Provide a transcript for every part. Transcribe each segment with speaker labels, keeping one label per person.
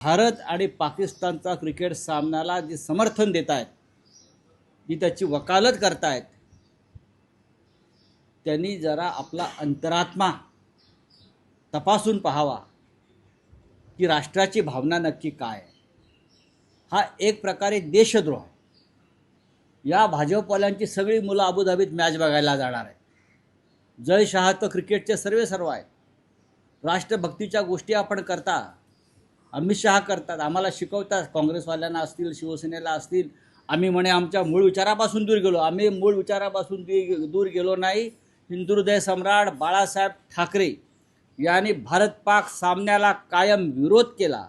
Speaker 1: भारत आणि पाकिस्तानचा क्रिकेट सामन्याला जे समर्थन देत आहेत, जी त्याची वकालत करतायत, त्यांनी जरा आपला अंतरात्मा तपासून पाहावा की राष्ट्राची भावना नक्की काय आहे. हा एक प्रकारे देशद्रोह आहे. या भाजपवाल्यांची सगळी मुलं अबुधाबीत मॅच बघायला जाणार आहेत. जय शहा तर क्रिकेटचे सर्व आहेत. राष्ट्रभक्तीच्या गोष्टी आपण करता, अमित शहा करतात, आम्हाला शिकवतात, काँग्रेसवाल्यांना असतील, शिवसेनेला असतील. आम्ही म्हणे आमच्या मूळ विचारापासून दूर गेलो. आम्ही मूळ विचारापासून दूर गेलो नाही. हिंदुहृदय सम्राट बाळासाहेब ठाकरे यांनी भारत पाक सामन्याला कायम विरोध केला.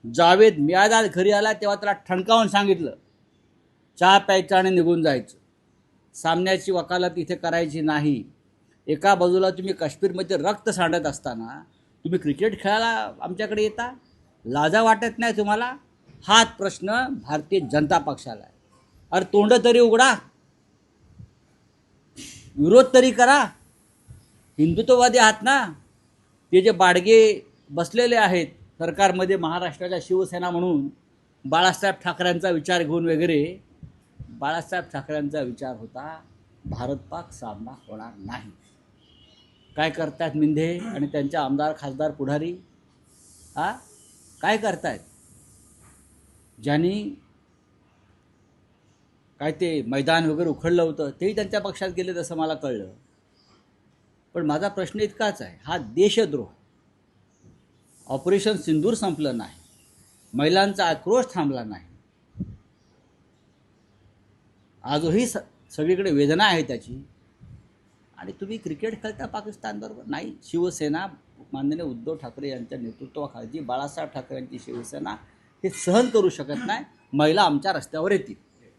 Speaker 1: जावेद मियादाद घरी आला तेव्हा त्याला ठणकावून सांगितलं, चहा प्यायचा आणि निघून जायचं. सामन्याची वकालत इथे करायची नाही. एका बाजूला तुम्ही काश्मीरमध्ये रक्त सांडत असताना तुम्ही क्रिकेट खेळायला आमच्याकडे येता? लाजा वाटत नाही तुम्हाला? हाच प्रश्न भारतीय जनता पक्षाला आहे. अरे तोंड तरी उघडा, विरोध तरी करा. हिंदुत्ववादी आहात ना? ते जे बाडगे बसलेले आहेत सरकारमध्ये महाराष्ट्राच्या शिवसेना म्हणून, बाळासाहेब ठाकरेंचा विचार घेऊन वगैरे, बाळासाहेब ठाकरेंचा विचार होता भारत पाक सामना होणार नाही. काय करतायत मिंधे आणि त्यांच्या आमदार खासदार पुढारी? काय करतायत? ज्यांनी काय ते मैदान वगैरे उखडलं होतं तेही त्यांच्या पक्षात गेले तसं मला कळलं. पण माझा प्रश्न इतकाच आहे, हा देशद्रोह. ऑपरेशन सिंदूर संपलं नाही, महिलांचा आक्रोश थांबला नाही, आजही सगळीकडे वेदना आहे त्याची. आणि तुम्ही क्रिकेट खेळता पाकिस्तानबरोबर? नाही. शिवसेना माननीय उद्धव ठाकरे यांच्या नेतृत्वाखाली बाळासाहेब ठाकरे यांची शिवसेना हे सहन करू शकत नाही. महिला आमच्या रस्त्यावर येतील.